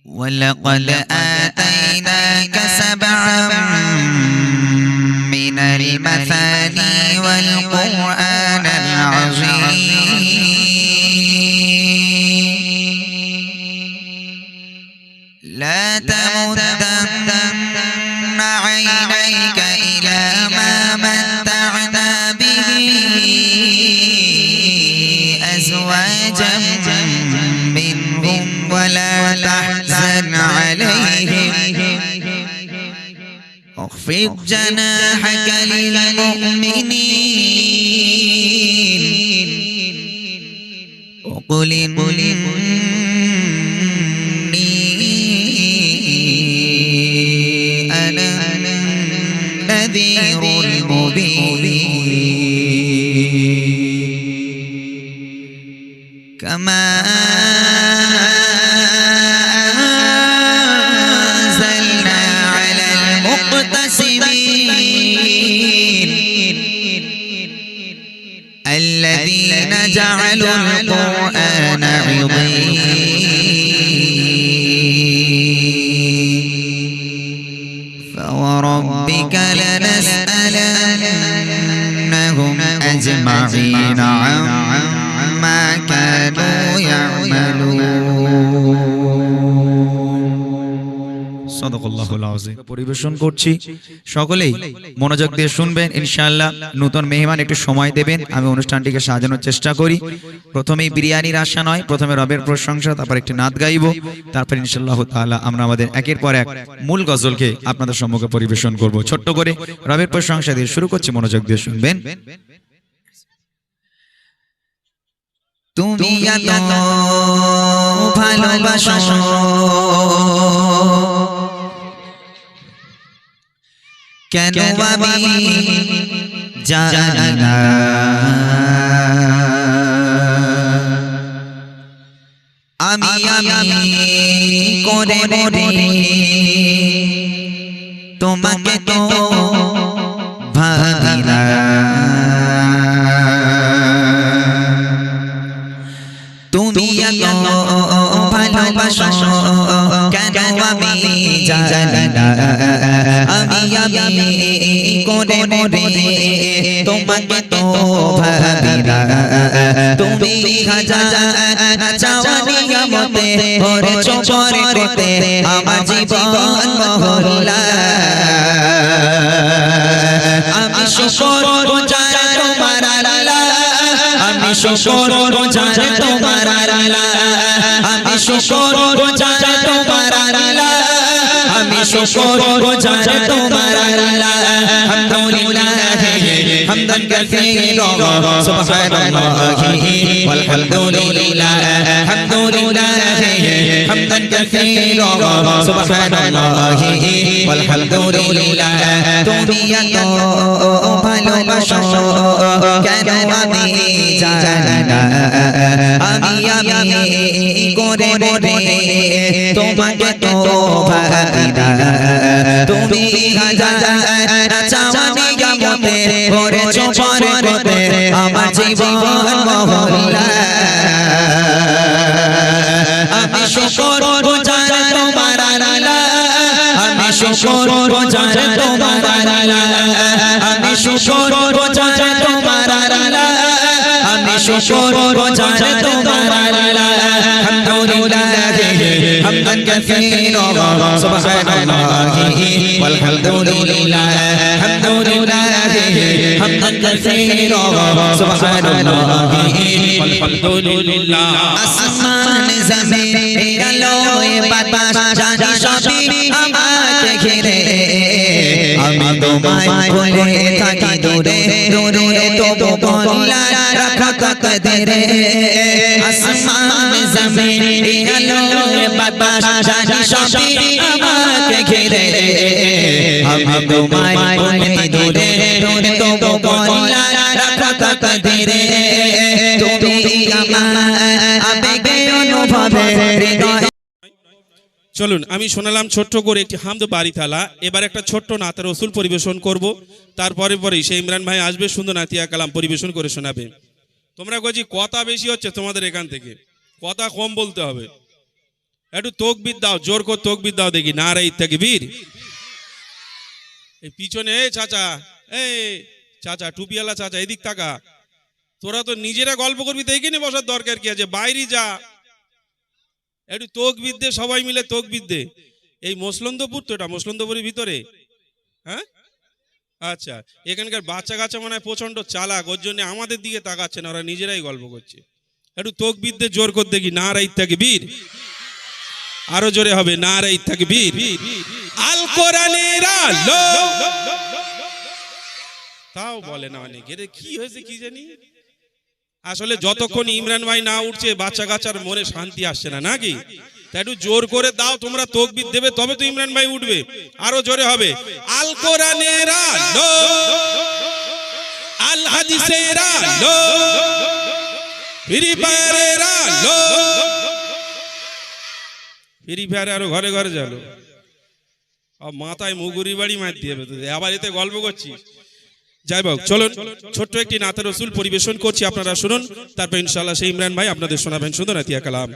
ولقد آتيناك سبعا من المثاني والقرآن العظيم لا تمدن عينيك إلى ما متعنا به أزواجا منهم ولا تحزن عليهم واخفض جناحك للمؤمنين وقل إني أنا النذير المبين كما أنزلنا على المقتسمين الذين جعلوا القرآن عضين فوربك لنسألنهم أجمعين عما كانوا يعملون সাদাকাল্লাহুল আযীম পরিবেশন করছি সকলেই মনোযোগ দিয়ে শুনবেন ইনশাআল্লাহ নতুন মেহমান একটু সময় দেবেন আমি অনুষ্ঠানটিকে সাজানোর চেষ্টা করি প্রথমেই বিরিয়ানির আশা নয় প্রথমে রবের প্রশংসা তারপর একটি নাত গাইবো তারপর ইনশাআল্লাহ তাআলা আমরা আমাদের একের পর এক মূল গজলকে আপনাদের সম্মুখে পরিবেশন করব ছোট্ট করে রবের প্রশংসা দিয়ে শুরু করছি মনোযোগ দিয়ে শুনবেন তুমি এত ভালোবাসো কেন আমি জানি না আমি করে মরে তোমাকে তো ভাবি না তুমি এত ভালোবাসো কেন আমি জানি না আমি করে মরে তোমাকে তো ভাবি না তুমি হাজার চাওয়ানি আমতে ওরে চোখরে করতে আমার জীবন মহল্লা আমি শুকর গুজার তোমার আল্লাহ আমি শুকর গুজার তোমার আল্লাহ আমি শুকর গুজার তোমার আল্লাহ আমি শুকর গুজার তোমার আল্লাহ আলহামদুলিল্লাহ হামদান কাসীরা সুবহানাল্লাহি ওয়ালহামদুলিল্লাহ আলহামদুলিল্লাহ হামদান কাসীরা সুবহানাল্লাহি ওয়ালহামদুলিল্লাহ তুমি এত ভালোবাসো কেন আমি জানি না আমি করে মরে তোমাকে তো ভাবি না তুমি হাজার চাওয়ানি আমতে ওরে চোখরে করতে আমার জীবন মহল্লা আমি শুকর গুজার তোমার আল্লাহ আমি শুকর গুজার তোমার আল্লাহ আমি শুকর গুজার তোমার আল্লাহ আমি শুকর গুজার তোমার আল্লাহ আলহামদুলিল্লাহ হামদান কাসীরা সুবহানাল্লাহি ওয়ালহামদুলিল্লাহ আলহামদুলিল্লাহ হামদান কাসীরা সুবহানাল্লাহি ওয়ালহামদুলিল্লাহ আসমান জমিন আলোয় বাতাস জানি সবই আমাকে ঘিরে আমি তোমায় ভুলে থাকি দূরে দূরে তবু বলা রাখা কদরে আসমান জমিন আলোয় বাতাস জানি সবই আমাকে ঘিরে আমি তোমায় ভুলে দূরে দূরে তবু বলা রাখা কদরে তুমি আমার আবেগে অনুভবে হৃদয় চলুন আমি শোনালাম ছোট্ট করে একটি হামদ বাড়ি থালা এবার একটা ছোট্ট নাত রসুল পরিবেশন করব তারপরে পরেই সেই ইমরান ভাই আসবে সুন্দর নাতিয়া কালাম পরিবেশন করে শোনাবে তোমরা কইছি কথা বেশি হচ্ছে তোমাদের এখান থেকে কথা কম বলতে হবে একটু তাকবীর দাও, জোর করে তাকবীর দাও দেখি, নারে তাকবীর। এই পিছনে চাচা, এই চাচা টুপিওয়ালা চাচা, এদিক তাকা। তোরা তো নিজেরা গল্প করবি, তো এখানে বসার দরকার কি আছে, বাইরে যা। একটু তাকবীর দে, সবাই মিলে তাকবীর দে। এই মসলন্দপুর তো, এটা মসলন্দপুরের ভিতরে, হ্যাঁ? আচ্ছা, এখানকার বাচ্চা কাচ্চা মনে হয় প্রচন্ড চালাক, ওর জন্য আমাদের দিকে তাকাচ্ছে না, ওরা নিজেরাই গল্প করছে। একটু তাকবীর দে জোর করে দেখি, নারে তাকবীর। আরো জোরে হবে, নারে তাকবীর। আল কোরআনের আলো। তাও বলে না অনেক, এর কি হয়েছে কি জানি। আসলে যতক্ষণ ইমরান ভাই না উঠছে বাচ্চা কাচ্চার মনে শান্তি আসছে না, নাকি? তাই একটু জোর করে দাও, তোমরা তাকবীর দেবে তবে তো ইমরান ভাই উঠবে। আরো জোরে হবে, আল কোরআনের আলো, আল হাদিসের আলো, ফ্রি ফায়ারের আলো। ফ্রি ফায়ারে আরো ঘরে ঘরে যালো, মাথায় মুগুরি বাড়ি মার দিয়ে আবার এতে গল্প করছি। যাই হোক, চলুন ছোট্ট একটি নাতে রসুল পরিবেশন করছি, আপনারা শুনুন, তারপর ইনশাআল্লাহ সেই ইমরান ভাই আপনাদের শোনাবেন সুন্দর আতিয়া কালাম।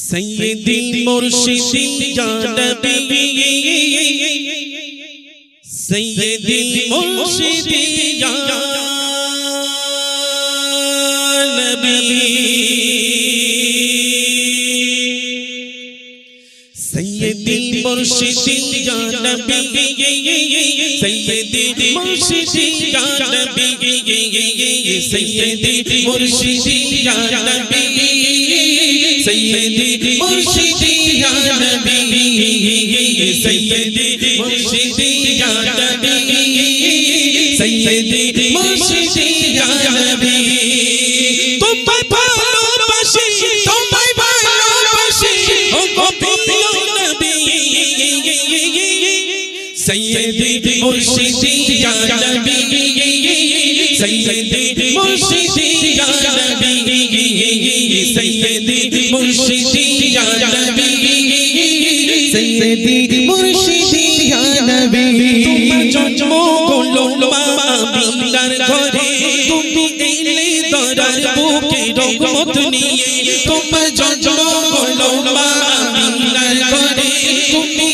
সাইয়্যিদি মুর্শিদি ইয়া নবী, সাইয়্যিদি মুর্শিদি ইয়া নবী, সাইয়্যিদি মুর্শিদি ইয়া নবী, সাইয়্যিদি মুর্শিদি ইয়া নবী, সাইয়্যিদি মুর্শিদি ইয়া নবী, সাইয়্যিদি মুর্শিদি ইয়া নবী, সাইয়্যিদি মুর্শিদি ইয়া নবী, সাইয়্যিদি মুর্শিদি ইয়া নবী। তোমায় ভালোবাসি, তোমায় ভালোবাসি, ও প্রিয় নবী, সাইয়্যিদি মুর্শিদি ইয়া নবী, সাইয়্যিদি মুর্শিদি ইয়া নবী, সাইয়্যিদি মুর্শিদি ইয়া নবী, সাইয়্যিদি মুর্শিদি ইয়া নবী। তোমার জন্ম হলো মা আমিনার ঘরে, তুমি এলে দরার বুকে রহমত নিয়ে। তোমার জন্ম হলো মা আমিনার ঘরে, তুমি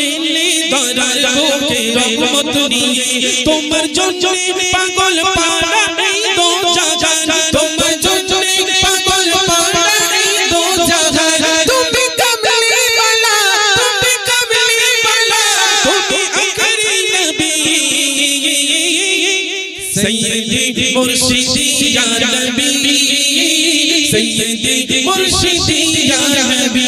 এলে দরার বুকে রহমত নিয়ে। তোমার জন্য পাগল পাড়া এই দো জাহান, তোমার জন্য পাগল পাড়া এই দো জাহান। তুমি কামলি বালা, তুমি কামলি বালা, তুমি আখরি নবী, সাইয়্যিদি মুর্শিদি ইয়া নবী, সাইয়্যিদি মুর্শিদি ইয়া নবী,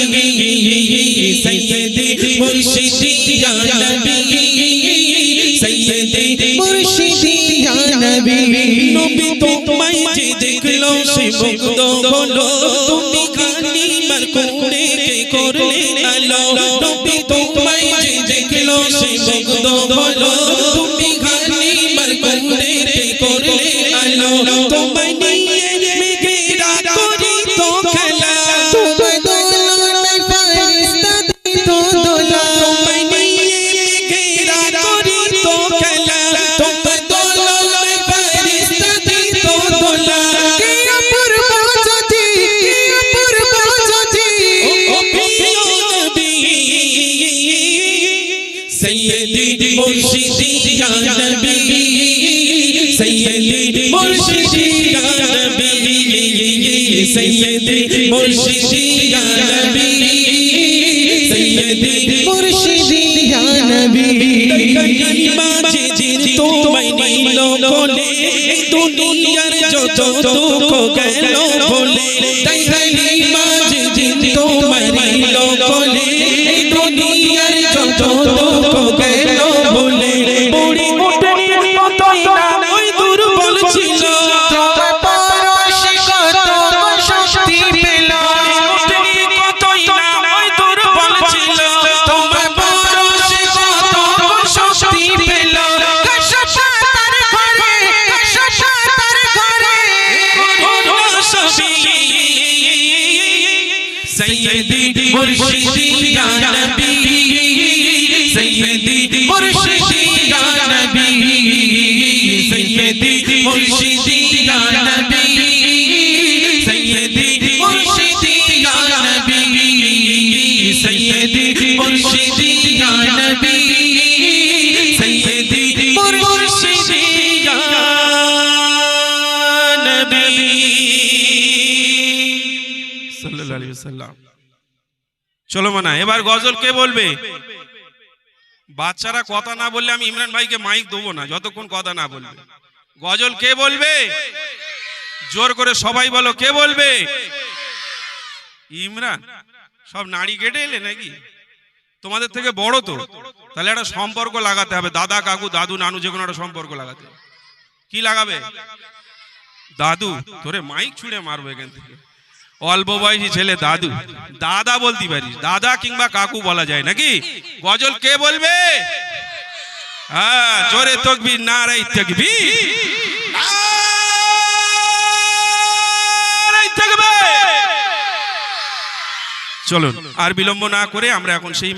সাইয়্যিদি মুর্শিদি ইয়া নবী, সাইয়্যিদি মুর্শিদি ইয়া নবী। নবী তোমায় যে দেখলো সে মুগ্ধ হলো, তুমি কালিমার কোণে করলে আলো। নবী তোমায় যে দেখলো সে মুগ্ধ হলো, তুমি কালিমার কোণে করলে আলো। তোমায় নিয়ে মেঘেরা করিত খেলা, তোমায় দোলনায় ফারিস্তা দিত দোলা, তোমায় নিয়ে মেঘেরা করিত খেলা, তোমায় দোলনায় ফারিস্তা দিত দোলা। কি অপূর্ব জ্যোতি, কি অপূর্ব জ্যোতি, ও প্রিয় নবী, সাইয়্যিদি মুর্শিদি ইয়া নবী, সাইয়্যিদি মুর্শিদি ইয়া নবী, সাইয়্যিদি মুর্শিদি ইয়া নবী, সাইয়্যিদি মুর্শিদি ইয়া নবী। কালিমা যে তোমায় নিল কোলে, দুনিয়ার যত দুঃখ গেল বলে। তাই কালিমা যে তোমায় নিল কোলে, দুনিয়ার যত দুঃখ গেল বলে। বুড়ি উঠনি কতই না ওই দুর্বল ছিল, তোমার পরশে কত শক্তি পেল, উঠনি কতই না ওই দুর্বল ছিল, তোমার পরশে কত শক্তি পেল। কশশাতার ঘরে, কশশাতার ঘরে, সাইয়্যিদি মুর্শিদি ইয়া নবী, সাইয়্যিদি মুর্শিদি ইয়া নবী, সাইয়্যিদি মুর্শিদি ইয়া নবী, সাইয়্যিদি মুর্শিদি সাল্লাল্লাহু আলাইহি ওয়াসাল্লাম। চলো মানা, এবার গজল কে বলবে? বাচ্চারা কথা না বললে আমি ইমরান ভাইকে মাইক দেবো না যতক্ষণ কথা না বলবে। গজল কে বলবে? জোর করে সবাই বলো, কে বলবে? ইমরান। সব নাড়ি কেটে এলে নাকি? তোমাদের থেকে বড় তো, তাহলে একটা সম্পর্ক লাগাতে হবে। দাদা, কাকু, দাদু, নানু, যে কোনো একটা সম্পর্ক লাগাতে হবে। কি লাগাবে? দাদু। তোরে মাইক ছুঁড়ে মারবো এখান থেকে। অল্প বয়সী ছেলে দাদু, দাদা বলতে পারিস, দাদা কিংবা কাকু বলা যায় নাকি? গজল কে বলবে? হ্যাঁ, জোরে তাকবীর, নারে তাকবীর, নারে তাকবীর। চলুন আর বিলম্ব না করে আমরা এখন সেই